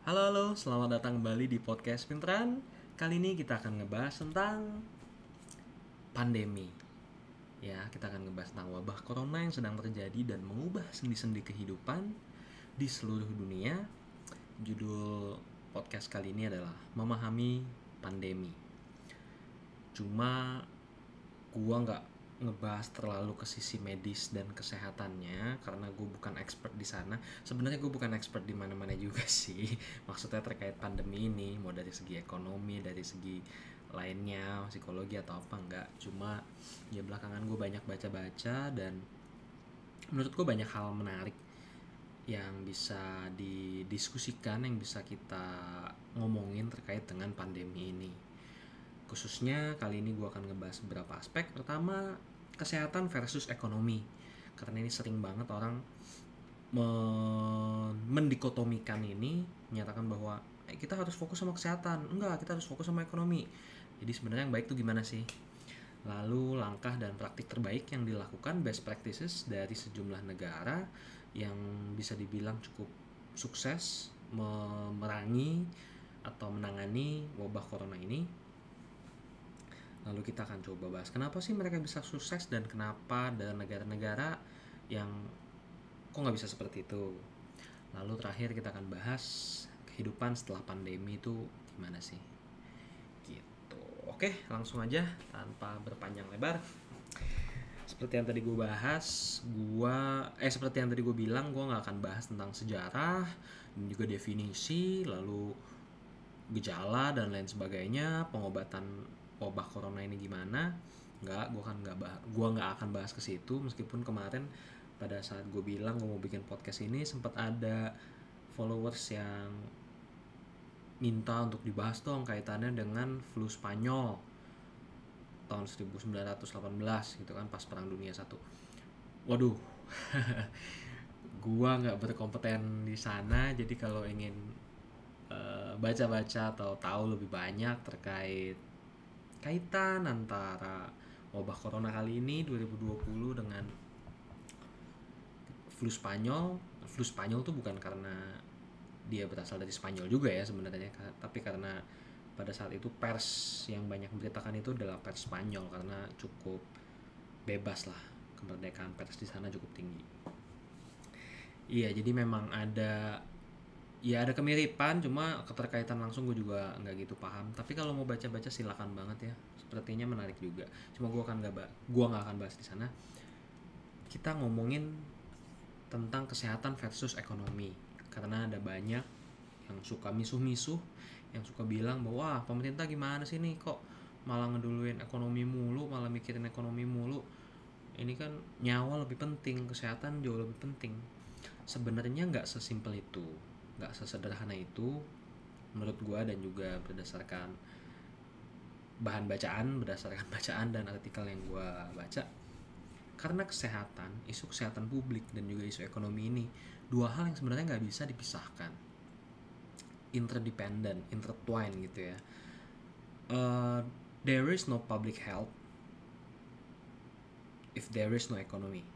Halo, selamat datang kembali di podcast Pinteran. Kali ini kita akan ngebahas tentang pandemi. Ya, kita akan ngebahas tentang wabah corona yang sedang terjadi dan mengubah sendi-sendi kehidupan di seluruh dunia. Judul podcast kali ini adalah Memahami Pandemi. Cuma gua nggak ngebahas terlalu ke sisi medis dan kesehatannya karena gue bukan expert di sana. Sebenarnya gue bukan expert di mana-mana juga sih. Maksudnya terkait pandemi ini, mau dari segi ekonomi, dari segi lainnya, psikologi atau apa enggak. Cuma ya belakangan gue banyak baca-baca dan menurut gue banyak hal menarik yang bisa didiskusikan, yang bisa kita ngomongin terkait dengan pandemi ini. Khususnya kali ini gue akan ngebahas beberapa aspek. Pertama, kesehatan versus ekonomi. Karena ini sering banget orang mendikotomikan ini, menyatakan bahwa kita harus fokus sama kesehatan. Enggak, kita harus fokus sama ekonomi. Jadi sebenarnya yang baik tuh gimana sih? Lalu langkah dan praktik terbaik yang dilakukan, best practices dari sejumlah negara yang bisa dibilang cukup sukses memerangi atau menangani wabah corona ini. Lalu kita akan coba bahas kenapa sih mereka bisa sukses dan kenapa ada negara-negara yang kok nggak bisa seperti itu. Lalu terakhir kita akan bahas kehidupan setelah pandemi itu gimana sih. Gitu. Oke, langsung aja tanpa berpanjang lebar. Seperti yang tadi gue bahas, seperti yang tadi gue bilang, gue nggak akan bahas tentang sejarah dan juga definisi, lalu gejala dan lain sebagainya, pengobatan wabah corona ini gimana. Gue nggak akan bahas ke situ, meskipun kemarin pada saat gue bilang gue mau bikin podcast ini sempat ada followers yang minta untuk dibahas dong kaitannya dengan flu Spanyol tahun 1918 gitu kan, pas perang dunia 1. Waduh. Gua nggak berkompeten di sana, jadi kalau ingin baca-baca atau tahu lebih banyak terkait kaitan antara wabah corona kali ini 2020 dengan flu Spanyol. Flu Spanyol tuh bukan karena dia berasal dari Spanyol juga ya sebenarnya, tapi karena pada saat itu pers yang banyak memberitakan itu adalah pers Spanyol karena cukup bebas lah, kemerdekaan pers di sana cukup tinggi. Iya, jadi memang ada kemiripan, cuma keterkaitan langsung gue juga nggak gitu paham. Tapi kalau mau baca-baca silakan banget ya, sepertinya menarik juga. Cuma gue nggak akan bahas di sana. Kita ngomongin tentang kesehatan versus ekonomi, karena ada banyak yang suka misuh-misuh, yang suka bilang bahwa pemerintah gimana sih nih, kok malah ngeduluin ekonomi mulu, malah mikirin ekonomi mulu. Ini kan nyawa lebih penting, kesehatan jauh lebih penting. Sebenarnya nggak sesimpel itu, nggak sesederhana itu menurut gue, dan juga berdasarkan bacaan dan artikel yang gue baca. Karena isu kesehatan publik dan juga isu ekonomi ini dua hal yang sebenarnya nggak bisa dipisahkan, interdependent, intertwined gitu ya. There is no public health if there is no economy.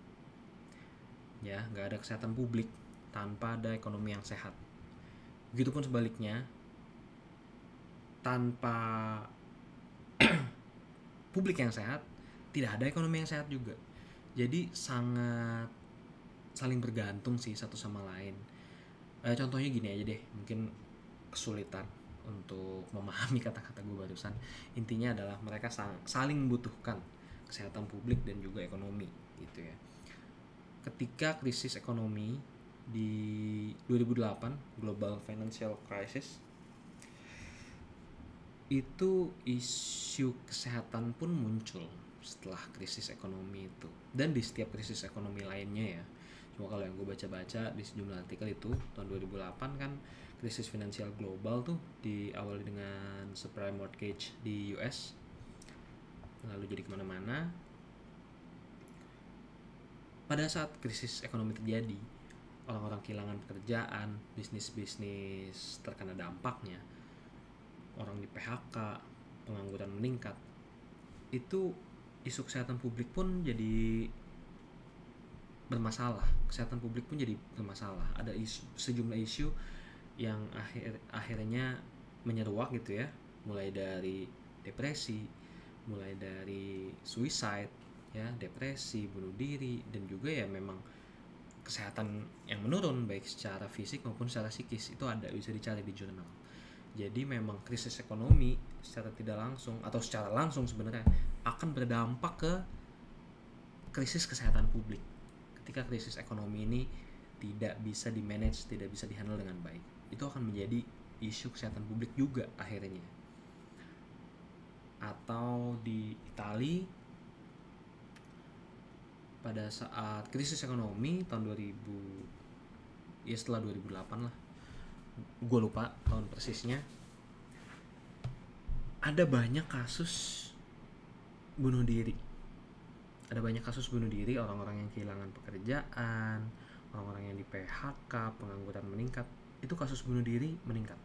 Ya, nggak ada kesehatan publik tanpa ada ekonomi yang sehat. Begitupun sebaliknya, tanpa publik yang sehat, tidak ada ekonomi yang sehat juga. Jadi sangat saling bergantung sih satu sama lain. Contohnya gini aja deh, mungkin kesulitan untuk memahami kata-kata gue barusan. Intinya adalah mereka saling membutuhkan kesehatan publik dan juga ekonomi gitu ya. Ketika krisis ekonomi di 2008, Global Financial Crisis, itu isu kesehatan pun muncul setelah krisis ekonomi itu, dan di setiap krisis ekonomi lainnya ya. Cuma kalau yang gue baca-baca di sejumlah artikel itu tahun 2008 kan krisis finansial global tuh diawali dengan subprime mortgage di US, lalu jadi kemana-mana. Pada saat krisis ekonomi terjadi, orang-orang kehilangan pekerjaan, bisnis-bisnis terkena dampaknya, orang di PHK, pengangguran meningkat. Itu isu kesehatan publik pun jadi bermasalah. Kesehatan publik pun jadi bermasalah. Ada sejumlah isu yang akhirnya menyeruak gitu ya, mulai dari depresi, mulai dari suicide ya, depresi, bunuh diri, dan juga ya memang kesehatan yang menurun baik secara fisik maupun secara psikis. Itu ada, bisa dicari di jurnal. Jadi memang krisis ekonomi secara tidak langsung atau secara langsung sebenarnya akan berdampak ke krisis kesehatan publik. Ketika krisis ekonomi ini tidak bisa di-manage, tidak bisa di-handle dengan baik, itu akan menjadi isu kesehatan publik juga akhirnya. Atau di Italia pada saat krisis ekonomi tahun 2000, ya setelah 2008 lah, gue lupa tahun persisnya, ada banyak kasus bunuh diri. Ada banyak kasus bunuh diri, orang-orang yang kehilangan pekerjaan, orang-orang yang di PHK, pengangguran meningkat. Itu kasus bunuh diri meningkat.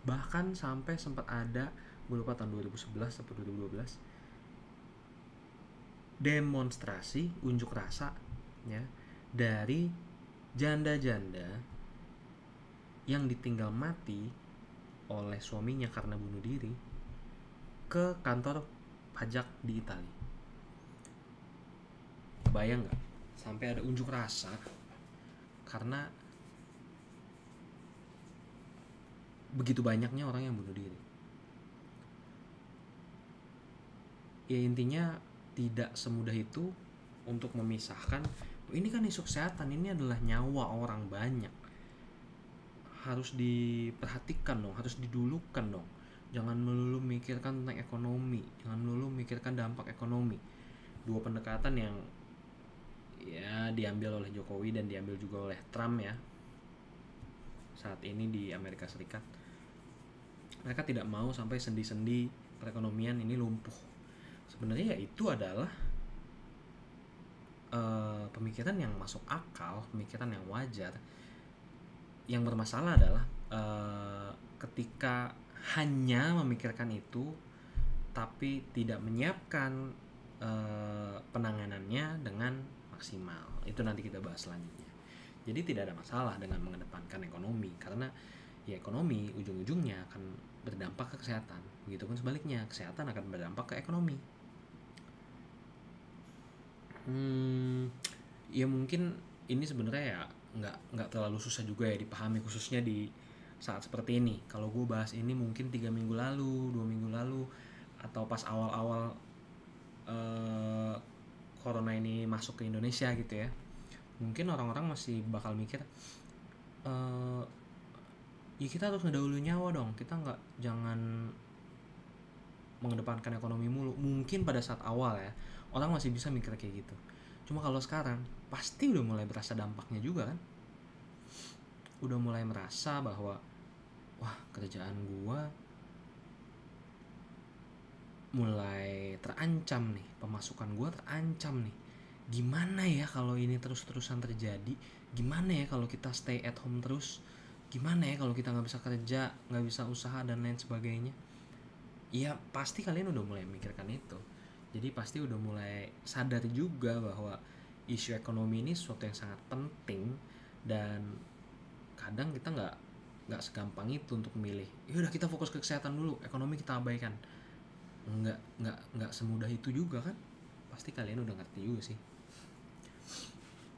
Bahkan sampai sempat ada, gue lupa tahun 2011 atau 2012, demonstrasi unjuk rasa ya, dari janda-janda yang ditinggal mati oleh suaminya karena bunuh diri ke kantor pajak di Italia. Bayang nggak sampai ada unjuk rasa karena begitu banyaknya orang yang bunuh diri. Ya intinya tidak semudah itu untuk memisahkan, ini kan isu kesehatan, ini adalah nyawa orang banyak, harus diperhatikan dong, harus didulukan dong. Jangan melulu mikirkan tentang ekonomi, jangan melulu mikirkan dampak ekonomi. Dua pendekatan yang ya diambil oleh Jokowi dan diambil juga oleh Trump ya saat ini di Amerika Serikat. Mereka tidak mau sampai sendi-sendi perekonomian ini lumpuh. Sebenarnya ya itu adalah pemikiran yang masuk akal, pemikiran yang wajar. Yang bermasalah adalah ketika hanya memikirkan itu tapi tidak menyiapkan penanganannya dengan maksimal. Itu nanti kita bahas selanjutnya. Jadi tidak ada masalah dengan mengedepankan ekonomi, karena ya ekonomi ujung-ujungnya akan berdampak ke kesehatan. Begitupun sebaliknya, kesehatan akan berdampak ke ekonomi. Ya mungkin ini sebenarnya ya nggak terlalu susah juga ya dipahami, khususnya di saat seperti ini. Kalau gue bahas ini mungkin 3 minggu lalu, 2 minggu lalu, atau pas awal-awal corona ini masuk ke Indonesia gitu ya, mungkin orang-orang masih bakal mikir ya kita harus ngedahulu nyawa dong, kita jangan mengedepankan ekonomi mulu. Mungkin pada saat awal ya orang masih bisa mikir kayak gitu. Cuma kalau sekarang pasti udah mulai berasa dampaknya juga kan. Udah mulai merasa bahwa wah, kerjaan gua mulai terancam nih, pemasukan gua terancam nih. Gimana ya kalau ini terus-terusan terjadi? Gimana ya kalau kita stay at home terus? Gimana ya kalau kita nggak bisa kerja, nggak bisa usaha dan lain sebagainya? Ya pasti kalian udah mulai memikirkan itu. Jadi pasti udah mulai sadar juga bahwa isu ekonomi ini sesuatu yang sangat penting, dan kadang kita nggak segampang itu untuk memilih. Ya udah kita fokus ke kesehatan dulu, ekonomi kita abaikan. Nggak semudah itu juga kan. Pasti kalian udah ngerti juga sih.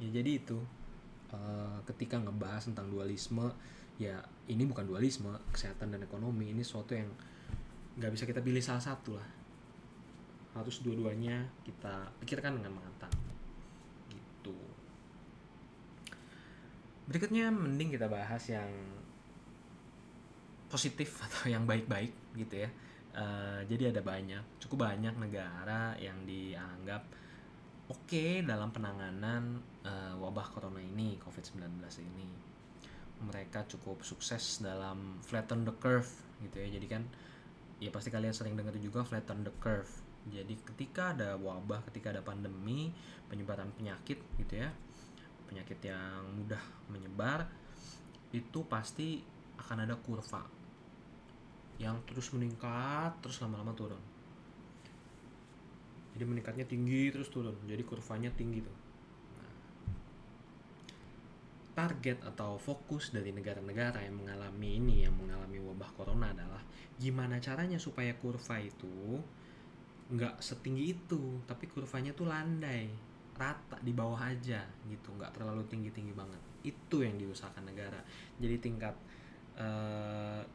Ya jadi itu ketika ngebahas tentang dualisme, ya ini bukan dualisme, kesehatan dan ekonomi ini sesuatu yang nggak bisa kita pilih salah satu lah. Harus dua-duanya kita pikirkan dengan matang gitu. Berikutnya mending kita bahas yang positif atau yang baik-baik gitu ya. Jadi ada cukup banyak negara yang dianggap oke dalam penanganan wabah corona ini, COVID-19 ini. Mereka cukup sukses dalam flatten the curve gitu ya. Jadi kan ya pasti kalian sering dengar juga flatten the curve. Jadi ketika ada wabah, ketika ada pandemi, penyebaran penyakit gitu ya, penyakit yang mudah menyebar, itu pasti akan ada kurva yang terus meningkat, terus lama-lama turun. Jadi meningkatnya tinggi terus turun, jadi kurvanya tinggi tuh. Nah, target atau fokus dari negara-negara yang mengalami wabah corona adalah gimana caranya supaya kurva itu nggak setinggi itu, tapi kurvanya tuh landai, rata di bawah aja gitu, nggak terlalu tinggi-tinggi banget. Itu yang diusahakan negara. Jadi tingkat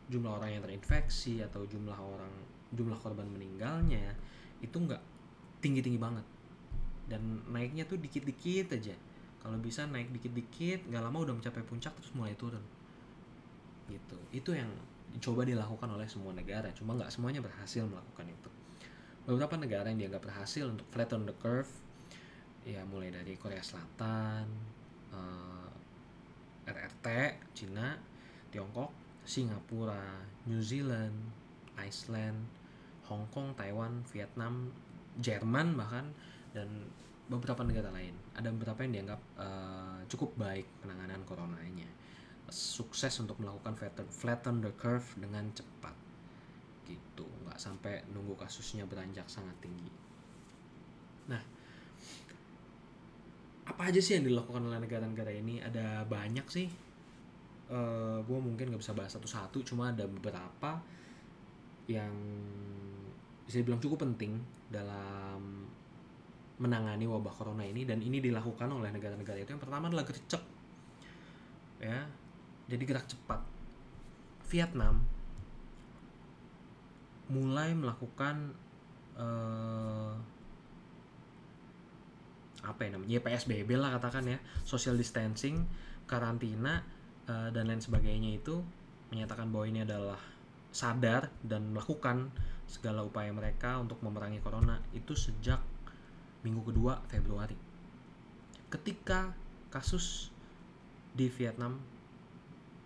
jumlah orang yang terinfeksi atau jumlah korban meninggalnya itu nggak tinggi-tinggi banget, dan naiknya tuh dikit-dikit aja. Kalau bisa naik dikit-dikit, nggak lama udah mencapai puncak terus mulai turun gitu. Itu yang coba dilakukan oleh semua negara, cuma nggak semuanya berhasil melakukan itu. Beberapa negara yang dianggap berhasil untuk flatten the curve ya mulai dari Korea Selatan, RRT, Cina, Tiongkok, Singapura, New Zealand, Iceland, Hong Kong, Taiwan, Vietnam, Jerman bahkan, dan beberapa negara lain. Ada beberapa yang dianggap cukup baik penanganan coronanya, sukses untuk melakukan flatten the curve dengan cepat gitu, nggak sampai nunggu kasusnya beranjak sangat tinggi. Nah, apa aja sih yang dilakukan oleh negara-negara ini? Ada banyak sih, gue mungkin nggak bisa bahas satu-satu, cuma ada beberapa yang bisa dibilang cukup penting dalam menangani wabah corona ini, dan ini dilakukan oleh negara-negara itu. Yang pertama adalah gercep, ya, jadi gerak cepat. Vietnam mulai melakukan PSBB lah katakan ya, social distancing, karantina, dan lain sebagainya. Itu menyatakan bahwa ini adalah sadar dan melakukan segala upaya mereka untuk memerangi corona itu sejak minggu kedua Februari, ketika kasus di Vietnam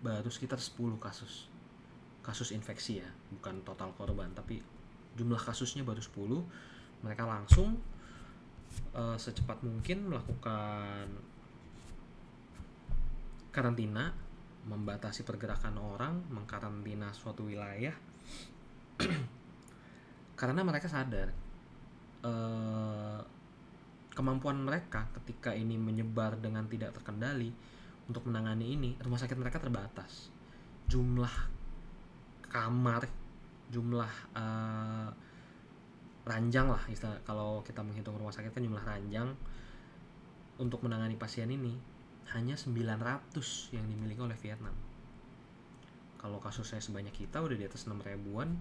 baru sekitar 10 kasus infeksi ya, bukan total korban, tapi jumlah kasusnya baru 10. Mereka langsung secepat mungkin melakukan karantina, membatasi pergerakan orang, mengkarantina suatu wilayah karena mereka sadar kemampuan mereka ketika ini menyebar dengan tidak terkendali untuk menangani ini. Rumah sakit mereka terbatas, jumlah kamar, jumlah ranjang lah istilah, kalau kita menghitung rumah sakit kan jumlah ranjang untuk menangani pasien ini hanya 900 yang dimiliki oleh Vietnam. Kalau kasusnya sebanyak kita udah di atas 6 ribuan,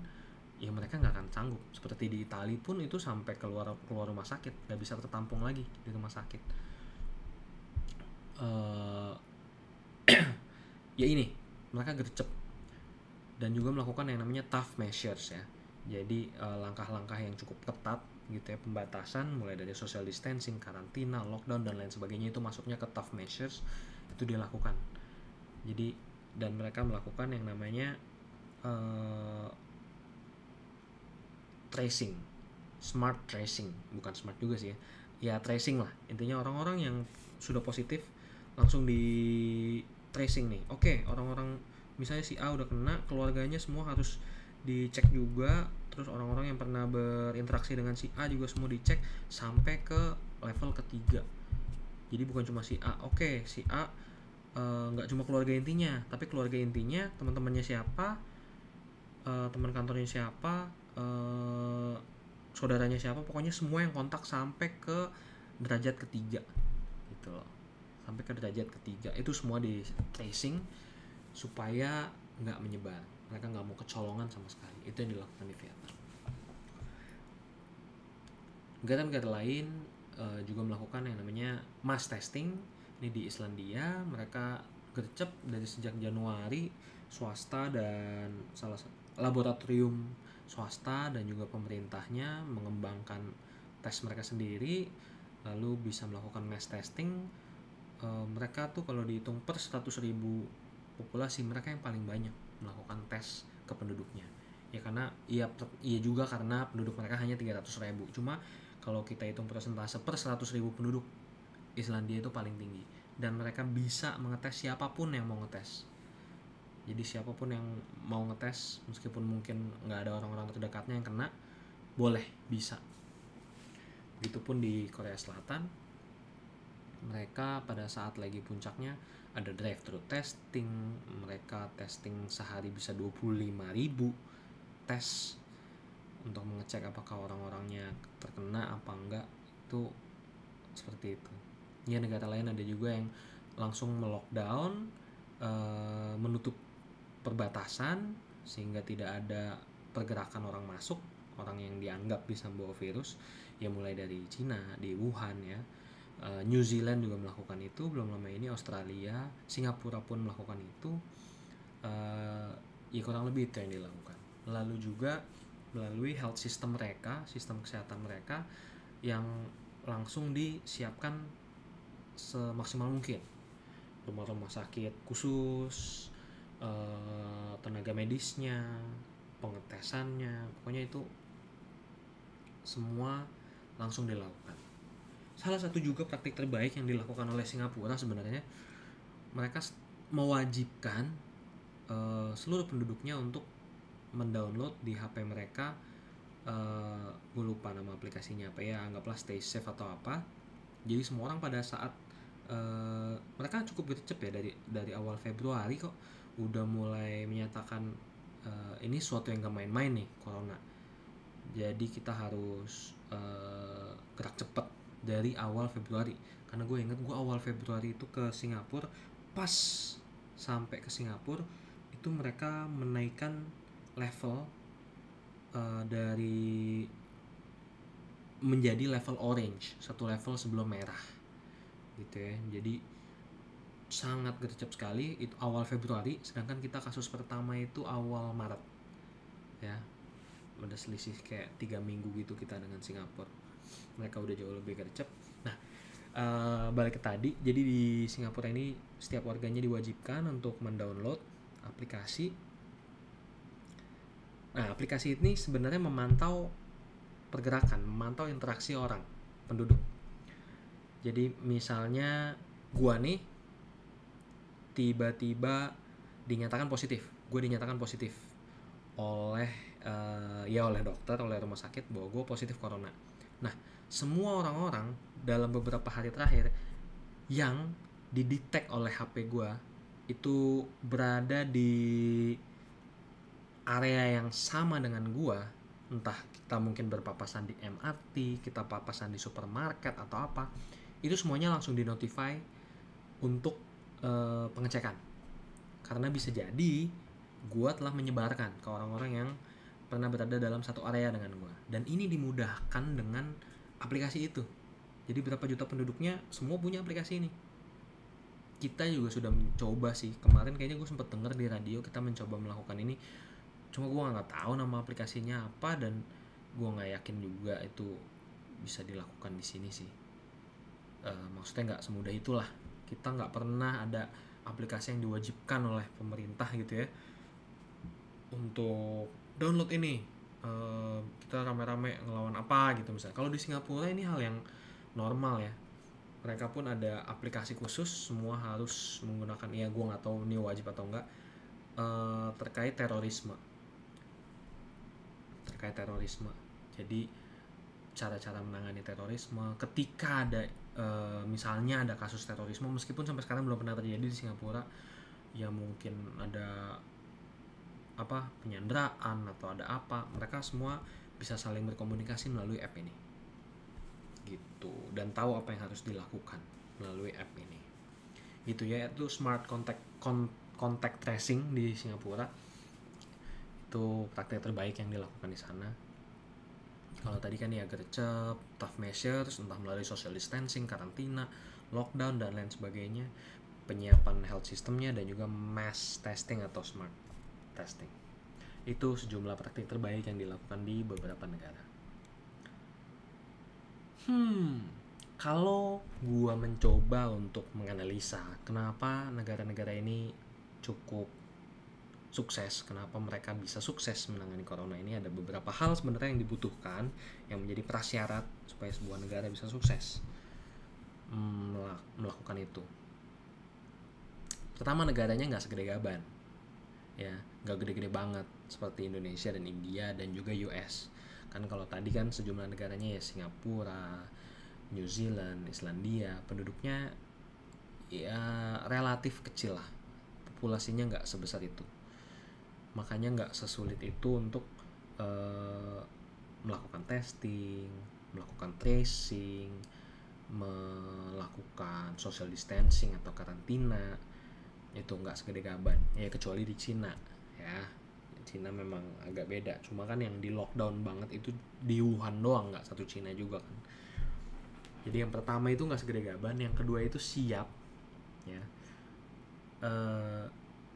ya mereka nggak akan sanggup. Seperti di Itali pun itu sampai keluar rumah sakit, nggak bisa tertampung lagi di rumah sakit. Ya ini mereka gercep dan juga melakukan yang namanya tough measures ya. Jadi langkah-langkah yang cukup ketat gitu ya, pembatasan mulai dari social distancing, karantina, lockdown dan lain sebagainya, itu masuknya ke tough measures, itu dilakukan. Jadi dan mereka melakukan yang namanya tracing, smart tracing, bukan smart juga sih ya, tracing lah intinya. Orang-orang yang sudah positif langsung di tracing nih. Oke, orang-orang misalnya si A udah kena, keluarganya semua harus dicek juga, terus orang-orang yang pernah berinteraksi dengan si A juga semua dicek sampai ke level ketiga. Jadi bukan cuma si A. Oke, si A nggak cuma keluarga intinya, tapi keluarga intinya, teman-temannya siapa, teman kantornya siapa, saudaranya siapa, pokoknya semua yang kontak sampai ke derajat ketiga gitu loh. Sampai ke derajat ketiga itu semua di tracing supaya nggak menyebar, mereka nggak mau kecolongan sama sekali. Itu yang dilakukan di Vietnam. Negara-negara lain juga melakukan yang namanya mass testing. Ini di Islandia, mereka gercep dari sejak Januari, swasta dan salah satu laboratorium swasta dan juga pemerintahnya mengembangkan tes mereka sendiri, lalu bisa melakukan mass testing. Mereka tuh kalau dihitung per 100.000 populasi, mereka yang paling banyak melakukan tes ke penduduknya. Ya karena iya juga karena penduduk mereka hanya 300.000. Cuma kalau kita hitung persentase per 100.000 penduduk, Islandia itu paling tinggi, dan mereka bisa mengetes siapapun yang mau ngetes. Jadi siapapun yang mau ngetes, meskipun mungkin nggak ada orang-orang terdekatnya yang kena, boleh, bisa. Begitupun di Korea Selatan, mereka pada saat lagi puncaknya ada drive-thru testing, mereka testing sehari bisa 25.000 tes untuk mengecek apakah orang-orangnya terkena apa enggak. Itu seperti itu ya. Negara lain ada juga yang langsung melockdown, menutup perbatasan sehingga tidak ada pergerakan orang masuk, orang yang dianggap bisa membawa virus ya, mulai dari Cina di Wuhan ya. New Zealand juga melakukan itu belum lama ini, Australia, Singapura pun melakukan itu. Ya kurang lebih itu yang dilakukan. Lalu juga melalui health system mereka, sistem kesehatan mereka yang langsung disiapkan semaksimal mungkin. Rumah-rumah sakit khusus, tenaga medisnya, pengetesannya, pokoknya itu semua langsung dilakukan. Salah satu juga praktik terbaik yang dilakukan oleh Singapura sebenarnya, mereka mewajibkan seluruh penduduknya untuk mendownload di HP mereka, gue lupa nama aplikasinya apa ya, anggaplah Stay Safe atau apa. Jadi semua orang pada saat mereka cukup gercep ya, dari awal Februari kok udah mulai menyatakan ini suatu yang gak main-main nih, corona. Jadi kita harus gerak cepat dari awal Februari. Karena gue inget gue awal Februari itu ke Singapura, pas sampai ke Singapura itu mereka menaikkan level dari menjadi level orange, satu level sebelum merah gitu ya. Jadi sangat gercep sekali itu awal Februari, sedangkan kita kasus pertama itu awal Maret ya. Udah selisih kayak 3 minggu gitu kita dengan Singapura. Mereka udah jauh lebih gercep. Nah, balik ke tadi, jadi di Singapura ini setiap warganya diwajibkan untuk mendownload aplikasi. Nah, aplikasi ini sebenarnya memantau pergerakan, memantau interaksi orang, penduduk. Jadi misalnya gua nih tiba-tiba dinyatakan positif, gue dinyatakan positif oleh oleh dokter, oleh rumah sakit bahwa gue positif corona. Nah, semua orang-orang dalam beberapa hari terakhir yang didetek oleh HP gue itu berada di area yang sama dengan gue, entah kita mungkin berpapasan di MRT, kita papasan di supermarket atau apa, itu semuanya langsung dinotify untuk pengecekan. Karena bisa jadi gue telah menyebarkan ke orang-orang yang pernah berada dalam satu area dengan gue. Dan ini dimudahkan dengan aplikasi itu. Jadi berapa juta penduduknya semua punya aplikasi ini. Kita juga sudah mencoba sih. Kemarin kayaknya gue sempat dengar di radio kita mencoba melakukan ini. Cuma gue gak tahu nama aplikasinya apa, dan gue gak yakin juga itu bisa dilakukan di sini sih. Maksudnya gak semudah itulah. Kita gak pernah ada aplikasi yang diwajibkan oleh pemerintah gitu ya untuk download ini, kita rame-rame ngelawan apa gitu misalnya. Kalau di Singapura ini hal yang normal ya. Mereka pun ada aplikasi khusus, semua harus menggunakan, ya gue nggak tahu ini wajib atau enggak, terkait terorisme. Jadi cara-cara menangani terorisme ketika ada misalnya ada kasus terorisme, meskipun sampai sekarang belum pernah terjadi di Singapura, ya mungkin ada penyanderaan atau ada apa, mereka semua bisa saling berkomunikasi melalui app ini gitu, dan tahu apa yang harus dilakukan melalui app ini gitu ya. Itu smart contact tracing di Singapura, itu praktek terbaik yang dilakukan di sana. Kalau tadi kan ya gercep, tough measures, entah melalui social distancing, karantina, lockdown dan lain sebagainya, penyiapan health systemnya, dan juga mass testing atau smart testing. Itu sejumlah praktik terbaik yang dilakukan di beberapa negara. Kalau gua mencoba untuk menganalisa kenapa negara-negara ini cukup sukses, kenapa mereka bisa sukses menangani corona ini, ada beberapa hal sebenarnya yang dibutuhkan, yang menjadi prasyarat supaya sebuah negara bisa sukses melakukan itu. Pertama, negaranya nggak segede Gaban. Ya, nggak gede-gede banget seperti Indonesia dan India dan juga US. Kan kalau tadi kan sejumlah negaranya ya Singapura, New Zealand, Islandia, penduduknya ya relatif kecil lah, populasinya nggak sebesar itu, makanya nggak sesulit itu untuk melakukan testing, melakukan tracing, melakukan social distancing atau karantina. Itu nggak segede Gaban ya, kecuali di Cina ya. Cina memang agak beda, cuma kan yang di lockdown banget itu di Wuhan doang, nggak satu Cina juga kan. Jadi yang pertama itu nggak segede Gaban, yang kedua itu siap ya.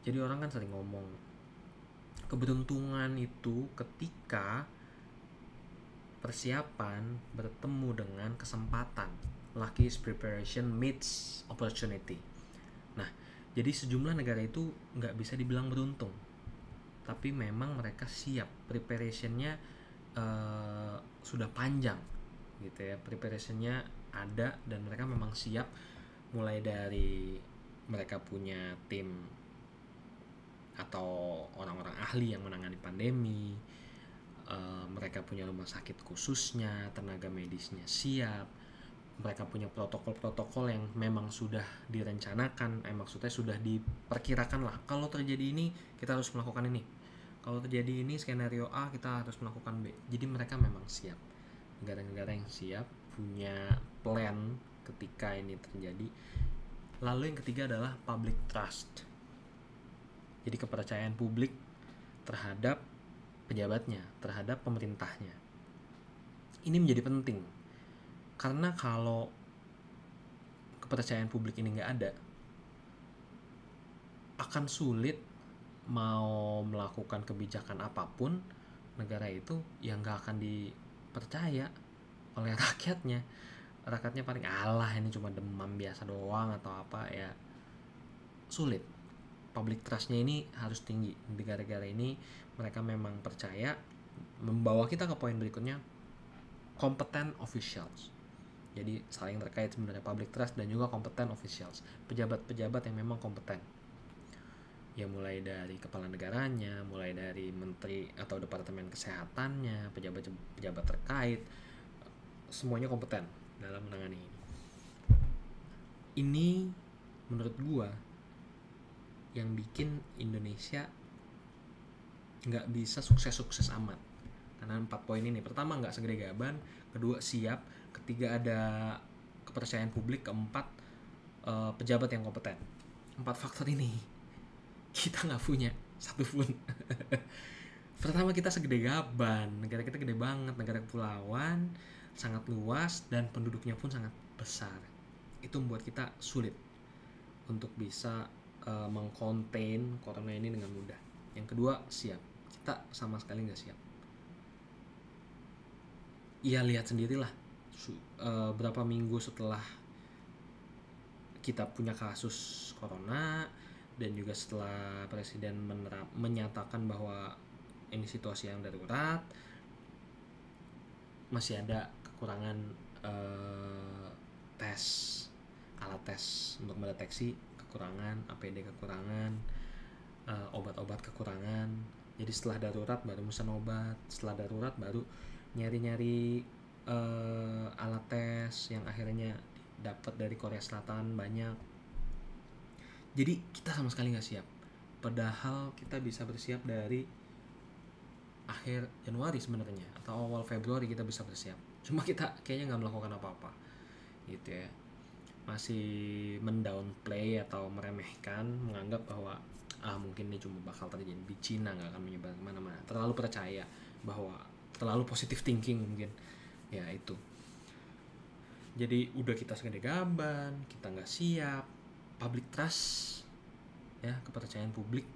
Jadi orang kan sering ngomong keberuntungan itu ketika persiapan bertemu dengan kesempatan. Luck is preparation meets opportunity. Nah, jadi sejumlah negara itu nggak bisa dibilang beruntung, tapi memang mereka siap. Preparationnya sudah panjang gitu ya, preparationnya ada dan mereka memang siap. Mulai dari mereka punya tim atau orang-orang ahli yang menangani pandemi, mereka punya rumah sakit khususnya, tenaga medisnya siap, mereka punya protokol-protokol yang memang sudah direncanakan, maksudnya sudah diperkirakan lah, kalau terjadi ini kita harus melakukan ini, kalau terjadi ini skenario A kita harus melakukan B. Jadi mereka memang siap, negara-negara yang siap punya plan ketika ini terjadi. Lalu yang ketiga adalah public trust, jadi kepercayaan publik terhadap pejabatnya, terhadap pemerintahnya. Ini menjadi penting, karena kalau kepercayaan publik ini nggak ada, akan sulit mau melakukan kebijakan apapun negara itu yang nggak akan dipercaya oleh rakyatnya. Rakyatnya paling alah ini cuma demam biasa doang atau apa ya, sulit. Public trustnya ini harus tinggi. Negara-negara ini mereka memang percaya. Membawa kita ke poin berikutnya, competent officials. Jadi saling terkait sebenarnya public trust dan juga competent officials, pejabat-pejabat yang memang kompeten. Ya mulai dari kepala negaranya, mulai dari menteri atau departemen kesehatannya, pejabat-pejabat terkait, semuanya kompeten dalam menangani ini. Ini menurut gua yang bikin Indonesia nggak bisa sukses-sukses amat, karena 4 poin ini. Pertama, nggak segede Gaban. Kedua, siap. Ketiga, ada kepercayaan publik. Keempat, pejabat yang kompeten. 4 faktor ini kita nggak punya satupun. Pertama, kita segede Gaban, negara kita gede banget, negara kepulauan, sangat luas dan penduduknya pun sangat besar. Itu membuat kita sulit untuk bisa mengkontain corona ini dengan mudah. Yang kedua, siap. Kita sama sekali nggak siap. Ya lihat sendirilah, berapa minggu setelah kita punya kasus corona dan juga setelah presiden menyatakan bahwa ini situasi yang darurat, masih ada kekurangan alat tes untuk mendeteksi, kekurangan APD, kekurangan obat-obat, kekurangan. Jadi setelah darurat baru pesan obat, setelah darurat baru nyari-nyari alat tes yang akhirnya dapat dari Korea Selatan banyak. Jadi kita sama sekali nggak siap. Padahal kita bisa bersiap dari akhir Januari sebenarnya, atau awal Februari kita bisa bersiap. Cuma kita kayaknya nggak melakukan apa-apa, gitu ya. Masih mendownplay atau meremehkan, menganggap bahwa mungkin ini cuma bakal terjadi di Cina, nggak akan menyebar kemana-mana. Terlalu percaya bahwa, terlalu positive thinking mungkin, ya itu. Jadi udah kita segede Gaban, kita nggak siap. Public trust, ya kepercayaan publik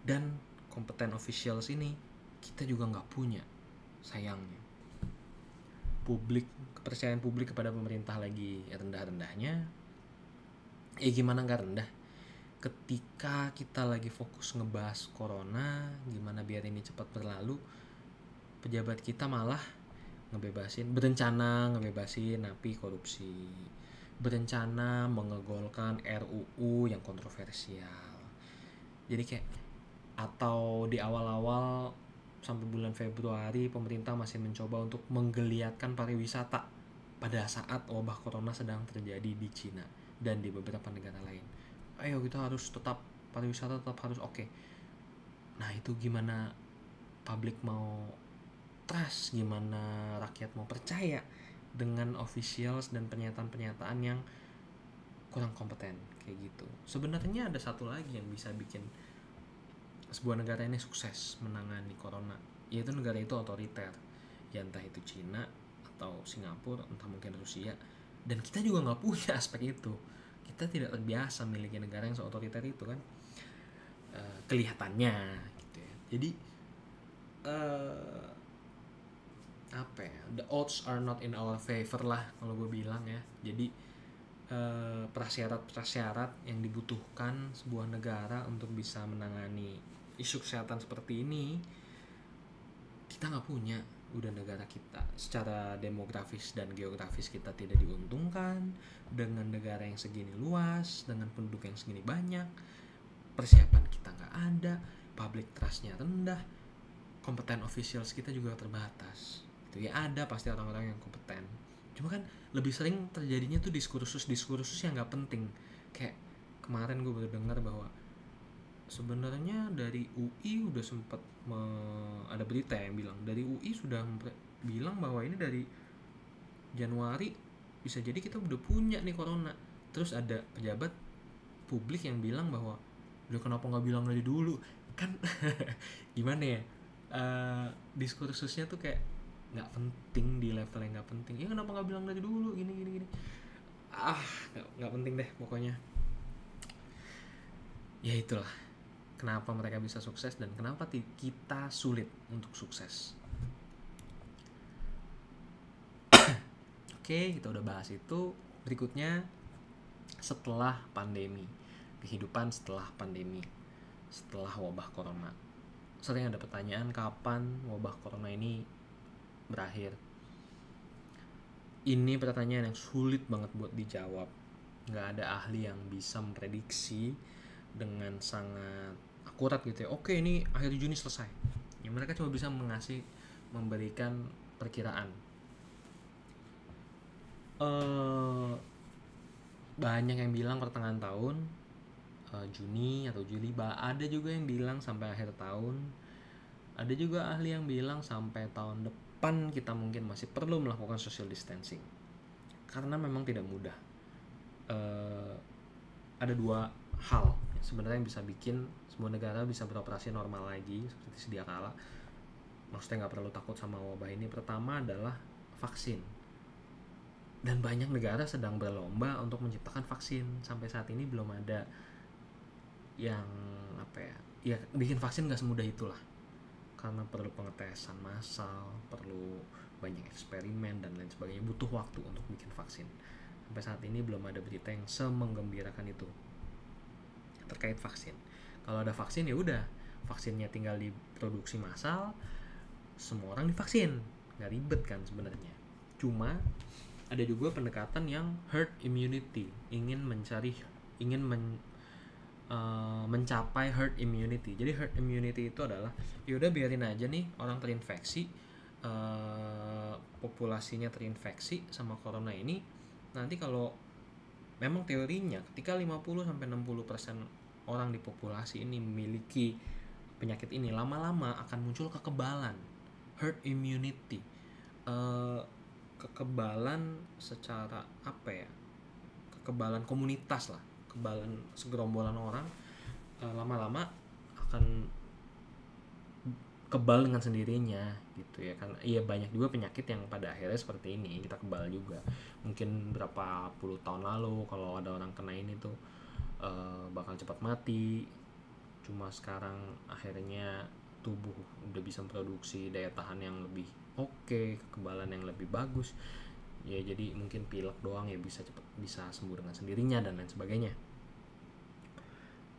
dan kompeten officials ini kita juga nggak punya, sayangnya. Kepercayaan publik kepada pemerintah lagi rendah-rendahnya. Gimana nggak rendah ketika kita lagi fokus ngebahas corona, gimana biar ini cepat berlalu, pejabat kita malah berencana ngebebasin napi korupsi, berencana mengegolkan RUU yang kontroversial. Jadi kayak, atau di awal-awal sampai bulan Februari pemerintah masih mencoba untuk menggeliatkan pariwisata pada saat wabah corona sedang terjadi di Cina. dan di beberapa negara lain. Ayo kita harus tetap, pariwisata tetap harus oke. Nah itu gimana publik mau trust, gimana rakyat mau percaya dengan officials dan pernyataan-pernyataan yang kurang kompeten kayak gitu. Sebenarnya ada satu lagi yang bisa bikin sebuah negara ini sukses menangani corona, yaitu negara itu otoriter, ya entah itu Cina atau Singapura, entah mungkin Rusia. Dan kita juga nggak punya aspek itu, kita tidak terbiasa memiliki negara yang seotoriter itu kan, kelihatannya gitu ya. Jadi apa ya, the odds are not in our favor lah kalau gue bilang ya. Jadi prasyarat yang dibutuhkan sebuah negara untuk bisa menangani isu kesehatan seperti ini kita nggak punya. Udah negara kita secara demografis dan geografis kita tidak diuntungkan dengan negara yang segini luas, dengan penduduk yang segini banyak, persiapan kita nggak ada, public trustnya rendah, kompeten officials kita juga terbatas. Itu ya, ada pasti orang-orang yang kompeten, cuma kan lebih sering terjadinya tuh diskursus yang nggak penting. Kayak kemarin gue baru dengar bahwa sebenarnya dari UI udah sempat ada berita yang bilang dari UI sudah bilang bahwa ini dari Januari bisa jadi kita udah punya nih corona. Terus ada pejabat publik yang bilang bahwa udah kenapa nggak bilang dari dulu kan. Gimana ya, diskursusnya tuh kayak nggak penting, di level yang nggak penting. Ya kenapa nggak bilang dari dulu, gini nggak penting deh pokoknya. Ya itulah kenapa mereka bisa sukses dan kenapa kita sulit untuk sukses. Oke, kita udah bahas itu. Berikutnya, setelah pandemi, kehidupan setelah pandemi, setelah wabah corona. Sering ada pertanyaan kapan wabah corona ini berakhir. Ini pertanyaan yang sulit banget buat dijawab. Nggak ada ahli yang bisa memprediksi dengan sangat akurat gitu ya. Oke, ini akhir Juni selesai. Ya, mereka cuma bisa memberikan perkiraan. Banyak yang bilang pertengahan tahun, Juni atau Juli. Ada juga yang bilang sampai akhir tahun. Ada juga ahli yang bilang sampai tahun depan kita mungkin masih perlu melakukan social distancing. Karena memang tidak mudah. Ada dua hal sebenarnya yang bisa bikin sebuah negara bisa beroperasi normal lagi seperti sedia kala. Maksudnya nggak perlu takut sama wabah ini. Pertama adalah vaksin. Dan banyak negara sedang berlomba untuk menciptakan vaksin. Sampai saat ini belum ada yang ya bikin vaksin nggak semudah itulah. Karena perlu pengetesan massal, perlu banyak eksperimen dan lain sebagainya. Butuh waktu untuk bikin vaksin. Sampai saat ini belum ada berita yang semenggembirakan itu terkait vaksin. Kalau ada vaksin ya udah, vaksinnya tinggal diproduksi massal, semua orang divaksin, nggak ribet kan sebenarnya. Cuma ada juga pendekatan yang herd immunity, mencapai herd immunity. Jadi herd immunity itu adalah ya udah biarin aja nih orang terinfeksi, populasinya terinfeksi sama corona ini. Nanti kalau memang teorinya ketika 50-60% orang di populasi ini memiliki penyakit ini, lama-lama akan muncul kekebalan, herd immunity. Kekebalan secara kekebalan komunitas lah, kekebalan segerombolan orang lama-lama akan kebal dengan sendirinya gitu ya. Karena iya banyak juga penyakit yang pada akhirnya seperti ini kita kebal juga. Mungkin berapa puluh tahun lalu kalau ada orang kena ini tuh bakal cepat mati. Cuma sekarang akhirnya tubuh udah bisa memproduksi daya tahan yang lebih oke, kekebalan yang lebih bagus. Ya jadi mungkin pilek doang ya bisa sembuh dengan sendirinya dan lain sebagainya.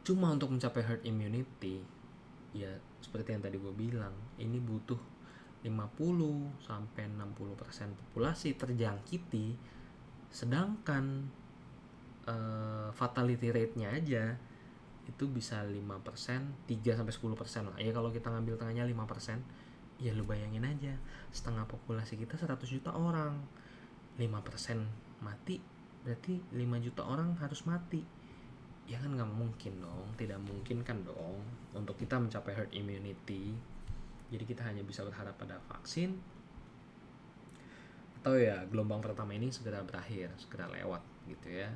Cuma untuk mencapai herd immunity ya seperti yang tadi gue bilang, ini butuh 50-60% populasi terjangkiti. Sedangkan fatality rate-nya aja itu bisa 5%, 3-10% lah. Ya kalau kita ngambil tengahnya 5%, ya lu bayangin aja, setengah populasi kita 100 juta orang, 5% mati, berarti 5 juta orang harus mati. Ya kan nggak mungkin dong, tidak mungkin kan dong untuk kita mencapai herd immunity. Jadi kita hanya bisa berharap pada vaksin, atau ya gelombang pertama ini segera berakhir, segera lewat gitu ya.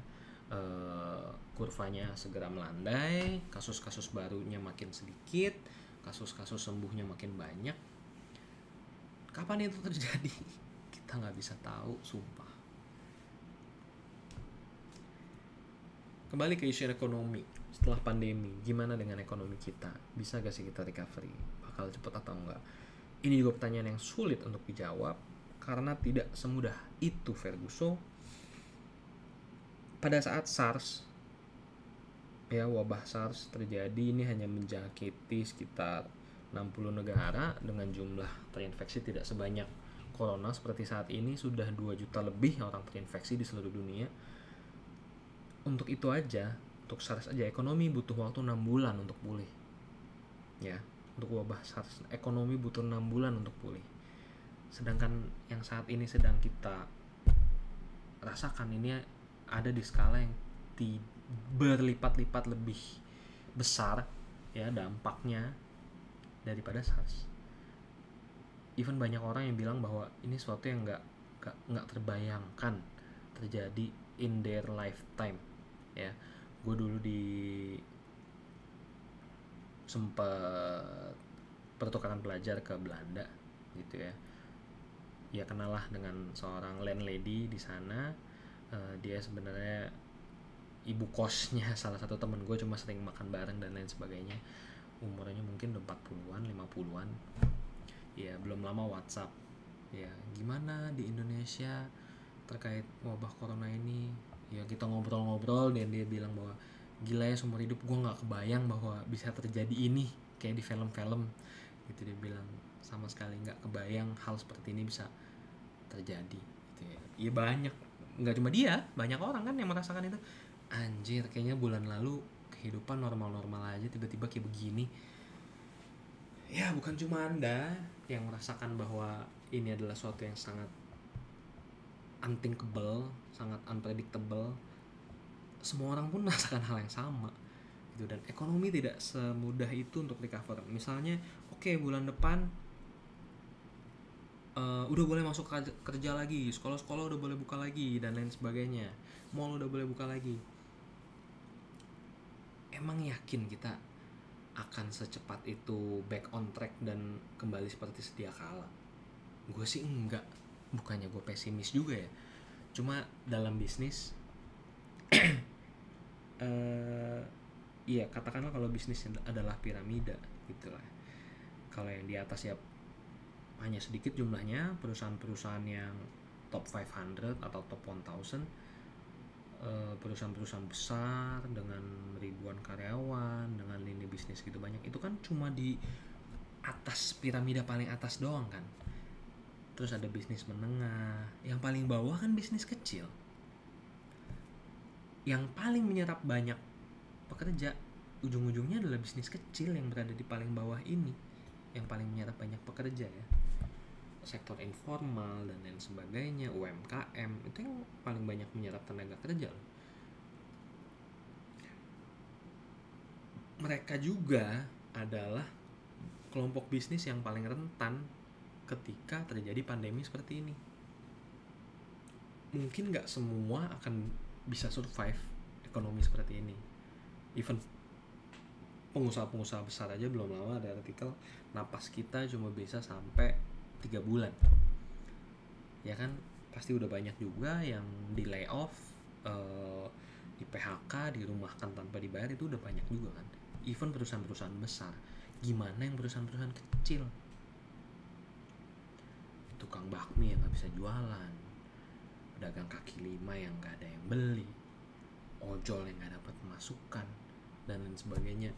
Kurvanya segera melandai, kasus-kasus barunya makin sedikit, kasus-kasus sembuhnya makin banyak. Kapan itu terjadi? Kita nggak bisa tahu, sumpah. Kembali ke isu ekonomi. Setelah pandemi, gimana dengan ekonomi kita? Bisa gak sih kita recovery? Bakal cepat atau enggak? Ini juga pertanyaan yang sulit untuk dijawab, karena tidak semudah itu, Ferguson. Pada saat SARS, ya wabah SARS terjadi, ini hanya menjangkiti sekitar 60 negara dengan jumlah terinfeksi tidak sebanyak corona seperti saat ini. Sudah 2 juta lebih orang terinfeksi di seluruh dunia. Untuk itu aja, untuk SARS aja, ekonomi butuh waktu 6 bulan untuk pulih. Ya, untuk wabah SARS, ekonomi butuh 6 bulan untuk pulih. Sedangkan yang saat ini sedang kita rasakan ini ada di skala yang berlipat-lipat lebih besar ya dampaknya daripada SARS. Even banyak orang yang bilang bahwa ini sesuatu yang nggak terbayangkan terjadi in their lifetime. Ya, gue dulu sempet pertukaran pelajar ke Belanda gitu ya. Ya kenal lah dengan seorang landlady di sana. Dia sebenarnya ibu kosnya salah satu temen gue, cuma sering makan bareng dan lain sebagainya. Umurnya mungkin udah 40-an, 50-an. Ya belum lama WhatsApp. Ya gimana di Indonesia terkait wabah corona ini? Ya kita ngobrol-ngobrol dan dia bilang bahwa gila ya, seumur hidup gue nggak kebayang bahwa bisa terjadi ini kayak di film-film gitu. Dia bilang sama sekali nggak kebayang hal seperti ini bisa terjadi gitu ya. Ya banyak, nggak cuma dia, banyak orang kan yang merasakan itu. Anjir, kayaknya bulan lalu kehidupan normal-normal aja, tiba-tiba kayak begini. Ya bukan cuma Anda yang merasakan bahwa ini adalah suatu yang sangat unthinkable, sangat unpredictable. Semua orang pun merasakan hal yang sama gitu. Dan ekonomi tidak semudah itu untuk recover. Misalnya oke, bulan depan udah boleh masuk kerja lagi, sekolah-sekolah udah boleh buka lagi dan lain sebagainya, mall udah boleh buka lagi. Emang yakin kita akan secepat itu back on track dan kembali seperti sedia kala? Gue sih enggak. Bukannya gue pesimis juga ya, cuma dalam bisnis iya, katakanlah kalau bisnis adalah piramida gitu lah. Kalau yang di atas ya hanya sedikit jumlahnya, perusahaan-perusahaan yang top 500 atau top 1000, perusahaan-perusahaan besar dengan ribuan karyawan, dengan lini bisnis gitu banyak, itu kan cuma di atas piramida paling atas doang kan. Terus ada bisnis menengah, yang paling bawah kan bisnis kecil. Yang paling menyerap banyak pekerja, ujung-ujungnya adalah bisnis kecil yang berada di paling bawah ini, yang paling menyerap banyak pekerja ya. Sektor informal dan lain sebagainya, UMKM, itu yang paling banyak menyerap tenaga kerja loh. Mereka juga adalah kelompok bisnis yang paling rentan ketika terjadi pandemi seperti ini. Mungkin gak semua akan bisa survive ekonomi seperti ini. Even pengusaha-pengusaha besar aja belum lama ada artikel napas kita cuma bisa sampai 3 bulan. Ya kan, pasti udah banyak juga yang di layoff, di PHK, dirumahkan tanpa dibayar, itu udah banyak juga kan. Even perusahaan-perusahaan besar. Gimana yang perusahaan-perusahaan kecil? Tukang bakmi yang gak bisa jualan, pedagang kaki lima yang gak ada yang beli, ojol yang gak dapat pemasukan, dan lain sebagainya.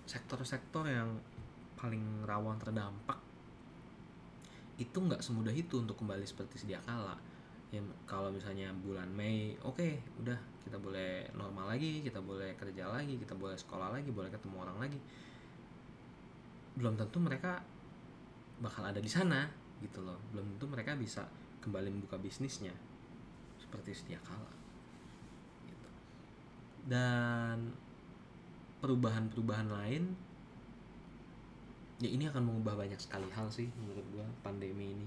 Sektor-sektor yang paling rawan terdampak itu nggak semudah itu untuk kembali seperti sedia kala. Ya, kalau misalnya bulan Mei, oke, udah kita boleh normal lagi, kita boleh kerja lagi, kita boleh sekolah lagi, boleh ketemu orang lagi. Belum tentu mereka bakal ada di sana gitu loh. Belum tentu mereka bisa kembali membuka bisnisnya seperti sedia kala. Dan perubahan-perubahan lain ya ini akan mengubah banyak sekali hal sih menurut gua pandemi ini.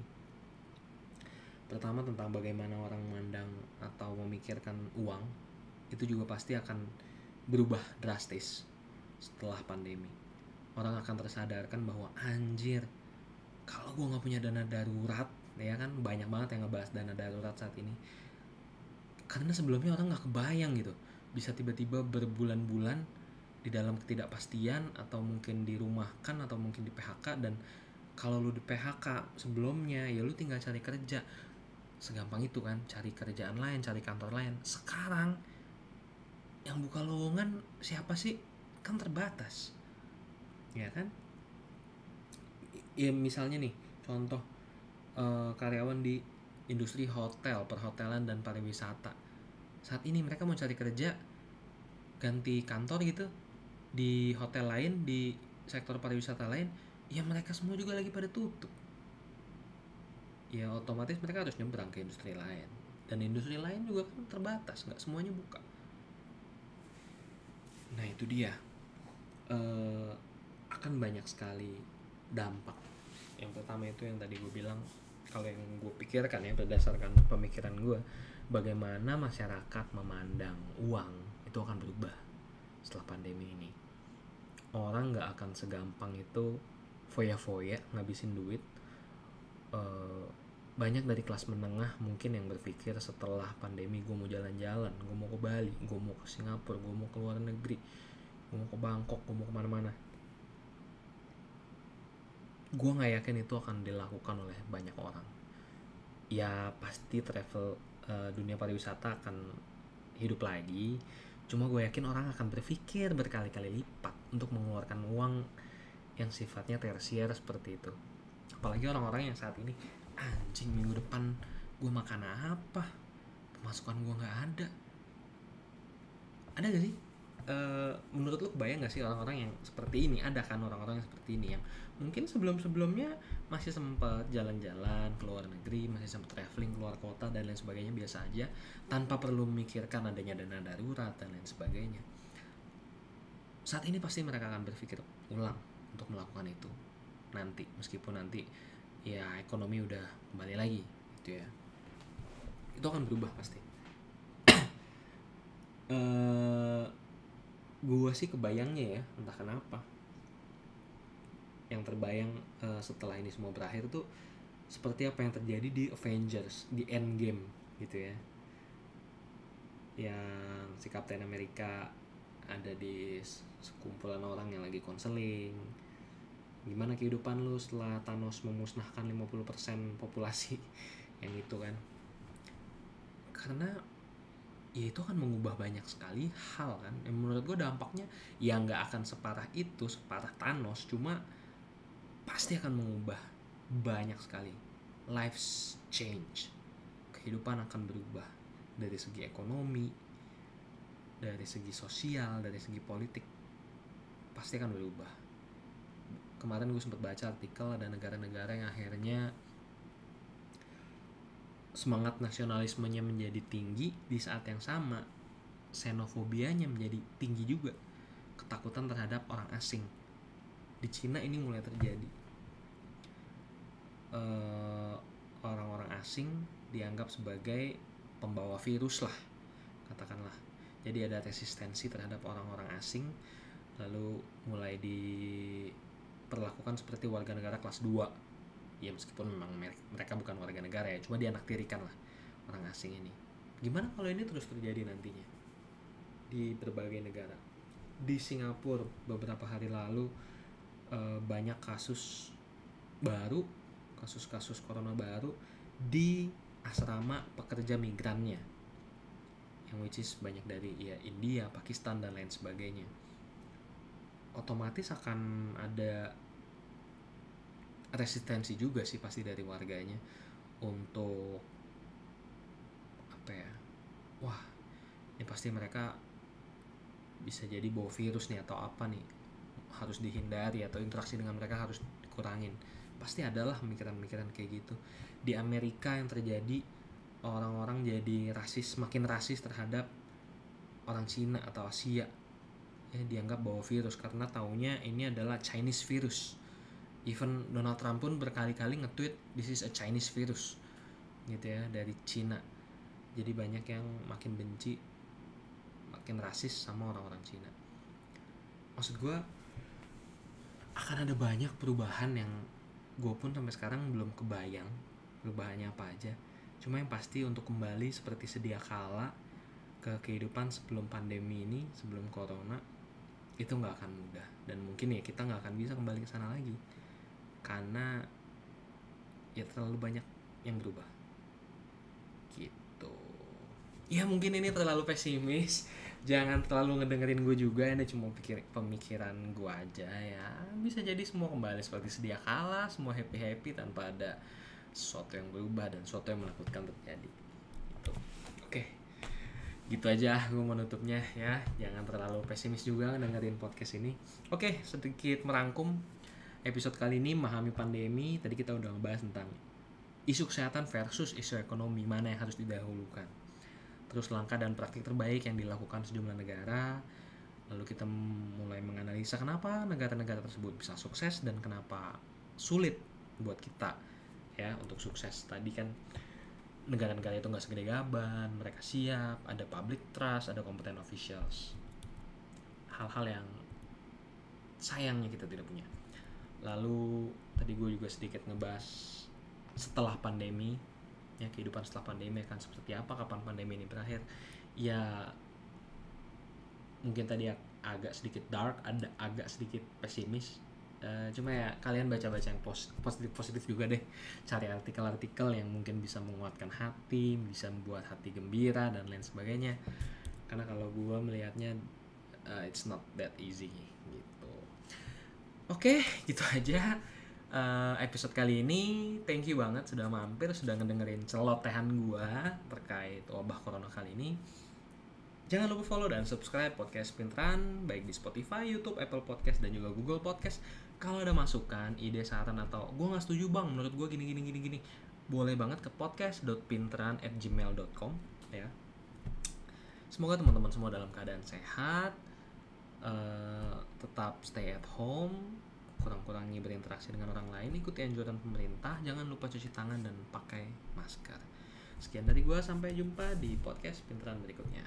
Pertama tentang bagaimana orang memandang atau memikirkan uang, itu juga pasti akan berubah drastis setelah pandemi. Orang akan tersadarkan bahwa anjir, kalau gue nggak punya dana darurat, ya kan banyak banget yang ngebahas dana darurat saat ini. Karena sebelumnya orang nggak kebayang gitu, bisa tiba-tiba berbulan-bulan di dalam ketidakpastian, atau mungkin dirumahkan, atau mungkin di PHK. Dan kalau lu di PHK sebelumnya, ya lu tinggal cari kerja, segampang itu kan, cari kerjaan lain, cari kantor lain. Sekarang yang buka lowongan siapa sih, kan terbatas, ya kan. Ya misalnya nih contoh, karyawan di industri hotel, perhotelan dan pariwisata. Saat ini mereka mau cari kerja, ganti kantor gitu di hotel lain, di sektor pariwisata lain, ya mereka semua juga lagi pada tutup. Ya otomatis mereka harus nyebrang ke industri lain, dan industri lain juga kan terbatas, nggak semuanya buka. Nah itu dia, akan banyak sekali dampak. Yang pertama itu yang tadi gue bilang, kalau yang gue pikirkan ya berdasarkan pemikiran gue, bagaimana masyarakat memandang uang itu akan berubah setelah pandemi ini. Orang nggak akan segampang itu foya-foya ngabisin duit. Banyak dari kelas menengah mungkin yang berpikir setelah pandemi, gue mau jalan-jalan, gue mau ke Bali, gue mau ke Singapura, gue mau ke luar negeri, gue mau ke Bangkok, gue mau kemana-mana. Gue nggak yakin itu akan dilakukan oleh banyak orang. Ya pasti travel, dunia pariwisata akan hidup lagi. Cuma gue yakin orang akan berpikir berkali-kali lipat untuk mengeluarkan uang yang sifatnya tersier seperti itu. Apalagi orang-orang yang saat ini, anjing minggu depan gue makan apa, pemasukan gue nggak ada. Ada gak sih? Menurut lu kebayang gak sih orang-orang yang seperti ini? Ada kan orang-orang yang seperti ini yang mungkin sebelum-sebelumnya masih sempat jalan-jalan ke luar negeri, masih sempat traveling keluar kota dan lain sebagainya biasa aja, tanpa perlu memikirkan adanya dana darurat dan lain sebagainya. Saat ini pasti mereka akan berpikir ulang untuk melakukan itu nanti, meskipun nanti ya ekonomi udah kembali lagi gitu ya. Itu akan berubah pasti. Gue sih kebayangnya ya, entah kenapa yang terbayang setelah ini semua berakhir tuh seperti apa yang terjadi di Avengers, di Endgame gitu ya, yang si Captain America ada di sekumpulan orang yang lagi konseling gimana kehidupan lu setelah Thanos memusnahkan 50% populasi yang itu kan. Karena ya itu akan mengubah banyak sekali hal kan, yang menurut gue dampaknya ya nggak akan separah itu, separah Thanos, cuma pasti akan mengubah banyak sekali. Lives change, kehidupan akan berubah dari segi ekonomi, dari segi sosial, dari segi politik, pasti akan berubah. Kemarin gue sempat baca artikel, ada negara-negara yang akhirnya semangat nasionalismenya menjadi tinggi, di saat yang sama xenofobianya menjadi tinggi juga, ketakutan terhadap orang asing. Di Cina ini mulai terjadi, orang-orang asing dianggap sebagai pembawa virus lah katakanlah. Jadi ada resistensi terhadap orang-orang asing, lalu mulai diperlakukan seperti warga negara kelas 2. Ya meskipun memang mereka bukan warga negara ya, cuma dianaktirikan lah orang asing ini. Gimana kalau ini terus terjadi nantinya di berbagai negara? Di Singapura beberapa hari lalu banyak kasus corona baru di asrama pekerja migrannya, yang which is banyak dari ya India, Pakistan dan lain sebagainya. Otomatis akan ada resistensi juga sih pasti dari warganya untuk apa ya, wah ini pasti mereka bisa jadi bawa virus nih atau apa nih, harus dihindari atau interaksi dengan mereka harus dikurangin. Pasti adalah pemikiran-pemikiran kayak gitu. Di Amerika yang terjadi, orang-orang jadi rasis, makin rasis terhadap orang Cina atau Asia ya dianggap bawa virus karena taunya ini adalah Chinese virus. Even Donald Trump pun berkali-kali nge-tweet this is a Chinese virus gitu ya, dari Cina. Jadi banyak yang makin benci, makin rasis sama orang-orang Cina. Maksud gue akan ada banyak perubahan yang gue pun sampai sekarang belum kebayang perubahannya apa aja. Cuma yang pasti untuk kembali seperti sedia kala ke kehidupan sebelum pandemi ini, sebelum corona, itu nggak akan mudah. Dan mungkin ya kita nggak akan bisa kembali ke sana lagi karena ya terlalu banyak yang berubah gitu. Ya mungkin ini terlalu pesimis, jangan terlalu ngedengerin gue juga, ini cuma pemikiran gue aja ya. Bisa jadi semua kembali seperti sedia kala, semua happy tanpa ada sesuatu yang berubah dan sesuatu yang menakutkan terjadi gitu. Oke, gitu aja gue menutupnya ya. Jangan terlalu pesimis juga dengerin podcast ini. Oke, sedikit merangkum episode kali ini, memahami pandemi. Tadi kita udah ngebahas tentang isu kesehatan versus isu ekonomi, mana yang harus didahulukan. Terus langkah dan praktik terbaik yang dilakukan sejumlah negara. Lalu kita mulai menganalisa kenapa negara-negara tersebut bisa sukses dan kenapa sulit buat kita ya untuk sukses. Tadi kan negara-negara itu nggak segede Gaban, mereka siap, ada public trust, ada competent officials. Hal-hal yang sayangnya kita tidak punya. Lalu tadi gue juga sedikit ngebahas setelah pandemi ya, kehidupan setelah pandemi akan seperti apa, kapan pandemi ini berakhir. Ya mungkin tadi agak sedikit dark, ada agak sedikit pesimis. Cuma ya kalian baca-baca yang positif juga deh, cari artikel-artikel yang mungkin bisa menguatkan hati, bisa membuat hati gembira dan lain sebagainya. Karena kalau gue melihatnya it's not that easy gitu. Oke, gitu aja episode kali ini. Thank you banget sudah mampir, sudah ngedengerin celotehan gue terkait wabah corona kali ini. Jangan lupa follow dan subscribe podcast Pinteran baik di Spotify, YouTube, Apple Podcast dan juga Google Podcast. Kalau ada masukan, ide, saran atau gue nggak setuju bang, menurut gue gini, boleh banget ke podcast.pinteran@gmail.com ya. Semoga teman-teman semua dalam keadaan sehat, tetap stay at home, kurang-kurangi berinteraksi dengan orang lain, ikuti anjuran pemerintah, jangan lupa cuci tangan dan pakai masker. Sekian dari gue, sampai jumpa di podcast Pinteran berikutnya.